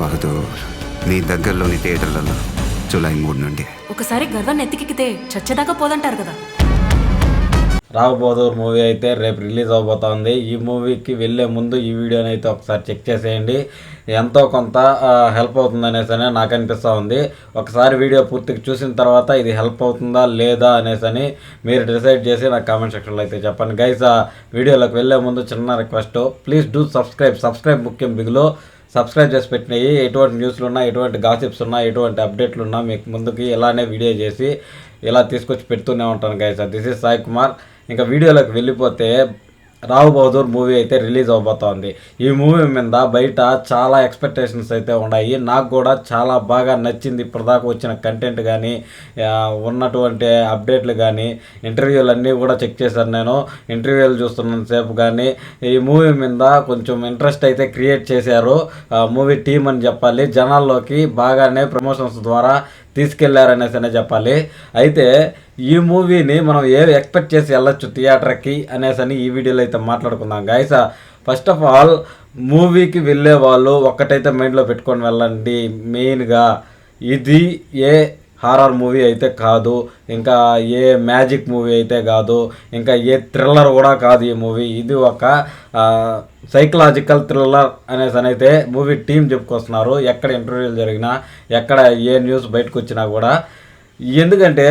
బహదూర్ మీ దగ్గరలోని థియేటర్లలో జూలై 3 నుండి. ఒకసారి గర్వాన్ని ఎత్తికెక్కితే చచ్చేదాకా పోదంటారు కదా. రావు బహదూర్ మూవీ అయితే రేపు రిలీజ్ అవబోతోంది. ఈ మూవీకి వెళ్ళే ముందు ఈ వీడియోని అయితే ఒకసారి చెక్ చేసేయండి. ఎంతో కొంత హెల్ప్ అవుతుంది అనేసి నాకు అనిపిస్తూ ఉంది. ఒకసారి వీడియో పూర్తిగా చూసిన తర్వాత ఇది హెల్ప్ అవుతుందా లేదా అనేసి మీరు డిసైడ్ చేసి నాకు కామెంట్ సెక్షన్లో అయితే చెప్పండి. గైస్, వీడియోలోకి వెళ్ళే ముందు చిన్న రిక్వెస్ట్, ప్లీజ్ డూ సబ్స్క్రైబ్ ముఖ్యం. బిగులో సబ్స్క్రైబ్ చేసి పెట్టినాయి. ఎటువంటి న్యూస్లు ఉన్నా, ఎటువంటి గాసిప్స్ ఉన్నా, ఎటువంటి అప్డేట్లు ఉన్నా మీకు ముందుకి ఇలానే వీడియో చేసి ఇలా తీసుకొచ్చి పెడుతూనే ఉంటాను guys. This is Sai Kumar. ఇంకా వీడియోలోకి వెళ్ళిపోతే రావు బహదూర్ మూవీ అయితే రిలీజ్ అవబోతోంది. ఈ మూవీ మీద బయట చాలా ఎక్స్పెక్టేషన్స్ అయితే ఉన్నాయి. నాకు కూడా చాలా బాగా నచ్చింది. ఇప్పటిదాకా వచ్చిన కంటెంట్ కానీ, ఉన్నటువంటి అప్డేట్లు కానీ, ఇంటర్వ్యూలు అన్నీ కూడా చెక్ చేశాను. నేను ఇంటర్వ్యూలు చూస్తున్నంతసేపు కానీ ఈ మూవీ మీద కొంచెం ఇంట్రెస్ట్ అయితే క్రియేట్ చేశారు మూవీ టీం అని చెప్పాలి. జనాల్లోకి బాగానే ప్రమోషన్స్ ద్వారా తీసుకెళ్లారనేసి చెప్పాలి. అయితే ఈ మూవీని మనం ఎక్స్పెక్ట్ చేసి వెళ్ళొచ్చు థియేటర్కి అనేసి ఈ వీడియోలో అయితే మాట్లాడుకుందాం గైస్. ఫస్ట్ ఆఫ్ ఆల్, మూవీకి వెళ్ళే వాళ్ళు ఒక్కటైతే మైండ్లో పెట్టుకొని వెళ్ళండి. మెయిన్గా ఇది ఏ హారర్ మూవీ అయితే కాదు, ఇంకా ఏ మ్యాజిక్ మూవీ అయితే కాదు, ఇంకా ఏ థ్రిల్లర్ కూడా కాదు. ఈ మూవీ ఇది ఒక సైకలాజికల్ థ్రిల్లర్ అనేసి అయితే మూవీ టీం చెప్పుకొస్తున్నారు. ఎక్కడ ఇంటర్వ్యూలు జరిగినా, ఎక్కడ ఏ న్యూస్ బయటకు వచ్చినా కూడా. ఎందుకంటే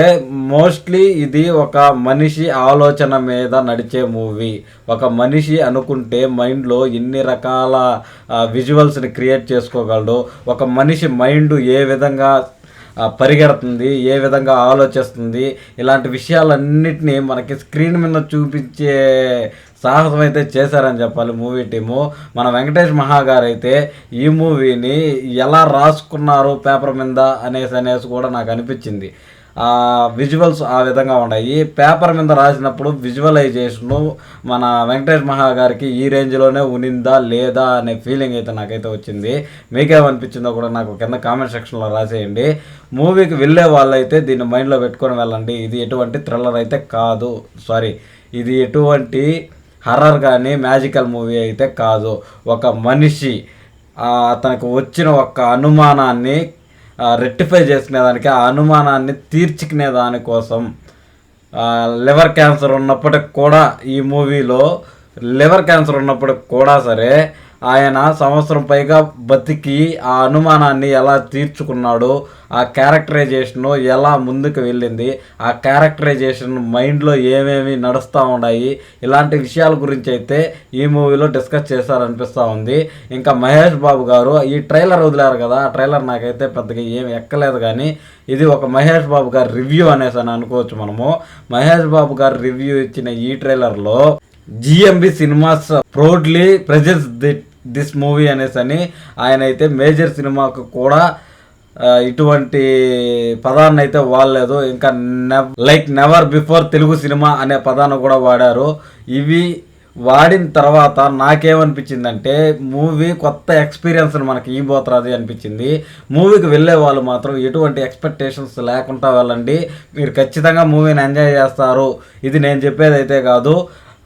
మోస్ట్లీ ఇది ఒక మనిషి ఆలోచన మీద నడిచే మూవీ. ఒక మనిషి అనుకుంటే మైండ్లో ఎన్ని రకాల విజువల్స్ని క్రియేట్ చేసుకోగలడు, ఒక మనిషి మైండ్ ఏ విధంగా పరిగెడుతుంది, ఏ విధంగా ఆలోచిస్తుంది, ఇలాంటి విషయాలన్నిటినీ మనకి స్క్రీన్ మీద చూపించే సాహసం అయితే చేశారని చెప్పాలి మూవీ టీము. మన వెంకటేష్ మహా గారు అయితే ఈ మూవీని ఎలా రాసుకున్నారు పేపర్ మీద అనేసి కూడా నాకు అనిపించింది. విజువల్స్ ఆ విధంగా ఉన్నాయి. పేపర్ మీద రాసినప్పుడు విజువలైజేషను మన వెంకటేష్ మహా గారికి ఈ రేంజ్లోనే ఉనిందా లేదా అనే ఫీలింగ్ అయితే నాకైతే వచ్చింది. మీకేమనిపించిందో కూడా నాకు కింద కామెంట్ సెక్షన్లో రాసేయండి. మూవీకి వెళ్ళే వాళ్ళైతే దీన్ని మైండ్లో పెట్టుకొని వెళ్ళండి. ఇది ఎటువంటి థ్రిల్లర్ అయితే కాదు, ఇది ఎటువంటి హర్రర్ కానీ మ్యాజికల్ మూవీ అయితే కాదు. ఒక మనిషి అతనికి వచ్చిన ఒక అనుమానాన్ని రెక్టిఫై చేసుకునేదానికి, ఆ అనుమానాన్ని తీర్చుకునే దానికోసం లివర్ క్యాన్సర్ ఉన్నప్పటికి కూడా, ఈ మూవీలో లివర్ క్యాన్సర్ ఉన్నప్పటికి కూడా సరే ఆయన సంవత్సరం పైగా బతికి ఆ అనుమానాన్ని ఎలా తీర్చుకున్నాడు, ఆ క్యారెక్టరైజేషను ఎలా ముందుకు వెళ్ళింది, ఆ క్యారెక్టరైజేషన్ మైండ్లో ఏమేమి నడుస్తూ ఉన్నాయి, ఇలాంటి విషయాల గురించి అయితే ఈ మూవీలో డిస్కస్ చేశారనిపిస్తూ ఉంది. ఇంకా మహేష్ బాబు గారు ఈ ట్రైలర్ వదిలేరు కదా, ఆ ట్రైలర్ నాకైతే పెద్దగా ఏమి ఎక్కలేదు. కానీ ఇది ఒక మహేష్ బాబు గారి రివ్యూ అనేసి అనుకోవచ్చు మనము. మహేష్ బాబు గారు రివ్యూ ఇచ్చిన ఈ ట్రైలర్లో GMB cinemas proudly presence this movie అనేసి ఆయన అయితే మేజర్ సినిమాకు కూడా ఇటువంటి పదాన్ని అయితే వాడలేదు. ఇంకా నెవర్ బిఫోర్ తెలుగు సినిమా అనే పదాన్ని కూడా వాడారు. ఇవి వాడిన తర్వాత నాకేమనిపించిందంటే మూవీ కొత్త ఎక్స్పీరియన్స్ని మనకి ఇవ్వబోతున్నది అనిపించింది. మూవీకి వెళ్ళే వాళ్ళు మాత్రం ఎటువంటి ఎక్స్పెక్టేషన్స్ లేకుండా వెళ్ళండి. మీరు ఖచ్చితంగా మూవీని ఎంజాయ్ చేస్తారు. ఇది నేను చెప్పేది అయితే కాదు,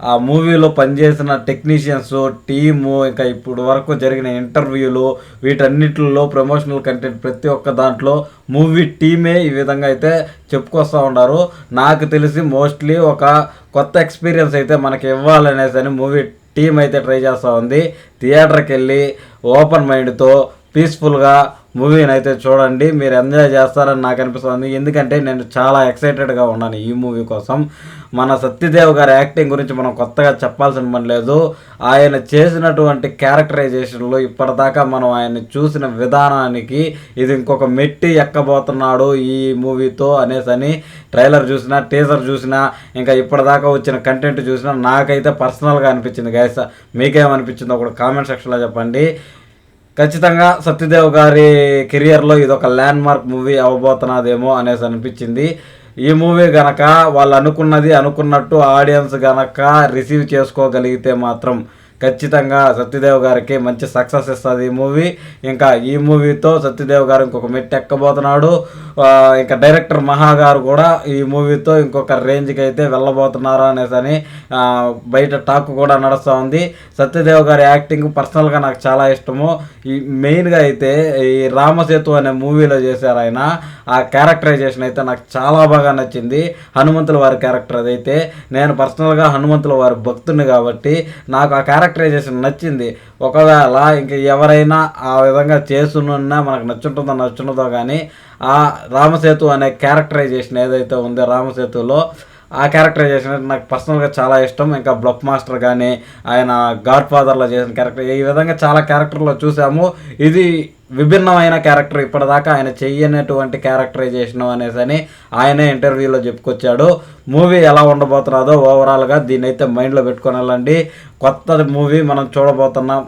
ఆ మూవీలో పనిచేసిన టెక్నీషియన్స్ టీము, ఇంకా ఇప్పుడు వరకు జరిగిన ఇంటర్వ్యూలు, వీటన్నిటిలో ప్రమోషనల్ కంటెంట్ ప్రతి ఒక్క దాంట్లో మూవీ టీమే ఈ విధంగా అయితే చెప్పుకొస్తూ ఉన్నారు. నాకు తెలిసి మోస్ట్లీ ఒక కొత్త ఎక్స్పీరియన్స్ అయితే మనకి ఇవ్వాలనేసి మూవీ టీం అయితే ట్రై చేస్తూ ఉంది. థియేటర్కి వెళ్ళి ఓపెన్ మైండ్తో పీస్ఫుల్గా మూవీని అయితే చూడండి. మీరు ఎంజాయ్ చేస్తారని నాకు అనిపిస్తుంది. ఎందుకంటే నేను చాలా ఎక్సైటెడ్గా ఉన్నాను ఈ మూవీ కోసం. మన సత్యదేవ్ గారి యాక్టింగ్ గురించి మనం కొత్తగా చెప్పాల్సిన పని లేదు. ఆయన చేసినటువంటి క్యారెక్టరైజేషన్లో ఇప్పటిదాకా మనం ఆయన చూసిన విధానానికి ఇది ఇంకొక మెట్టి ఎక్కబోతున్నాడు ఈ మూవీతో అనేసి ట్రైలర్ చూసినా, టీజర్ చూసినా, ఇంకా ఇప్పటిదాకా వచ్చిన కంటెంట్ చూసినా నాకైతే పర్సనల్గా అనిపించింది గైస్. మీకేమనిపించిందో కూడా కామెంట్ సెక్షన్లో చెప్పండి. ఖచ్చితంగా సత్యదేవ్ గారి కెరియర్లో ఇది ఒక ల్యాండ్ మార్క్ మూవీ అవ్వబోతున్నదేమో అనేసి అనిపించింది. ఈ మూవీ గనక వాళ్ళు అనుకున్నట్టు ఆడియన్స్ గనక రిసీవ్ చేసుకోగలిగితే మాత్రం ఖచ్చితంగా సత్యదేవ్ గారికి మంచి సక్సెస్ ఇస్తుంది ఈ మూవీ. ఇంకా ఈ మూవీతో సత్యదేవ్ గారు ఇంకొక మెట్టు ఎక్కబోతున్నాడు. ఇంకా డైరెక్టర్ మహా గారు కూడా ఈ మూవీతో ఇంకొక రేంజ్కి అయితే వెళ్ళబోతున్నారు అనేసి బయట టాక్ కూడా నడుస్తూ ఉంది. సత్యదేవ్ గారి యాక్టింగ్ పర్సనల్గా నాకు చాలా ఇష్టము. ఈ మెయిన్గా అయితే ఈ రామసేతు అనే మూవీలో చేశారు ఆయన. ఆ క్యారెక్టరైజేషన్ అయితే నాకు చాలా బాగా నచ్చింది. హనుమంతుల వారి క్యారెక్టర్ అదైతే నేను పర్సనల్గా హనుమంతుల వారి భక్తుని కాబట్టి నాకు ఆ క్యారెక్టరైజేషన్ నచ్చింది. ఒకవేళ ఇంక ఎవరైనా ఆ విధంగా చేస్తున్నా మనకు నచ్చుంటుందో కానీ ఆ రామసేతు అనే క్యారెక్టరైజేషన్ ఏదైతే ఉందో రామసేతులో ఆ క్యారెక్టరైజేషన్ నాకు పర్సనల్గా చాలా ఇష్టం. ఇంకా బ్లాక్ మాస్టర్ కానీ ఆయన గాడ్ ఫాదర్లో చేసిన క్యారెక్టర్ ఈ విధంగా చాలా క్యారెక్టర్లో చూసాము. ఇది విభిన్నమైన క్యారెక్టర్, ఇప్పటిదాకా ఆయన చెయ్యనటువంటి క్యారెక్టరైజేషన్ అనేసి ఆయనే ఇంటర్వ్యూలో చెప్పుకొచ్చాడు. మూవీ ఎలా ఉండబోతున్నదో ఓవరాల్గా దీన్ని అయితే మైండ్లో పెట్టుకొని వెళ్ళండి. కొత్త మూవీ మనం చూడబోతున్నాం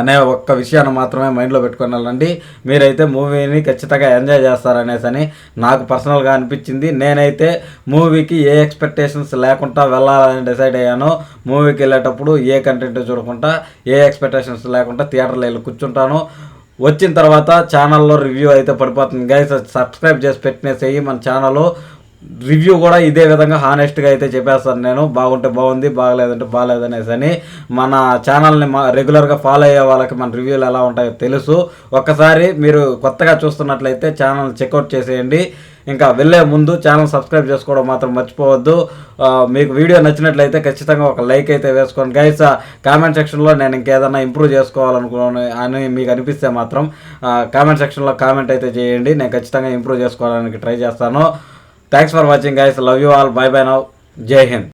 అనే ఒక్క విషయాన్ని మాత్రమే మైండ్లో పెట్టుకొని వెళ్ళండి. మీరైతే మూవీని ఖచ్చితంగా ఎంజాయ్ చేస్తారనేసి నాకు పర్సనల్గా అనిపించింది. నేనైతే మూవీకి ఏ ఎక్స్పెక్టేషన్స్ లేకుండా వెళ్ళాలని డిసైడ్ అయ్యాను. మూవీకి వెళ్ళేటప్పుడు ఏ కంటెంట్ చూడకుండా ఏ ఎక్స్పెక్టేషన్స్ లేకుండా థియేటర్లో వెళ్ళి కూర్చుంటాను. వచ్చిన తర్వాత ఛానల్లో రివ్యూ అయితే పడిపోతుంది. గైస్ సబ్స్క్రైబ్ చేసి పెట్టినేసేయి. మన ఛానల్ రివ్యూ కూడా ఇదే విధంగా హానెస్ట్గా అయితే చెప్పేస్తాను నేను. బాగుంటే బాగుంది, బాగలేదంటే బాగలేదనేసి మన ఛానల్ని రెగ్యులర్గా ఫాలో అయ్యే వాళ్ళకి మన రివ్యూలు ఎలా ఉంటాయో తెలుసు. ఒక్కసారి మీరు కొత్తగా చూస్తున్నట్లయితే ఛానల్ చెక్అవుట్ చేసేయండి. ఇంకా వెళ్ళే ముందు ఛానల్ సబ్స్క్రైబ్ చేసుకోవడం మాత్రం మర్చిపోవద్దు. మీకు వీడియో నచ్చినట్లయితే ఖచ్చితంగా ఒక లైక్ అయితే వేసుకోండి గైస్. కామెంట్ సెక్షన్లో నేను ఇంకేదైనా ఇంప్రూవ్ చేసుకోవాలనుకున్నాను అని మీకు అనిపిస్తే మాత్రం కామెంట్ సెక్షన్లో కామెంట్ అయితే చేయండి. నేను ఖచ్చితంగా ఇంప్రూవ్ చేసుకోవడానికి ట్రై చేస్తాను. Thanks for watching guys. Love you all. By by now. జై హింద్.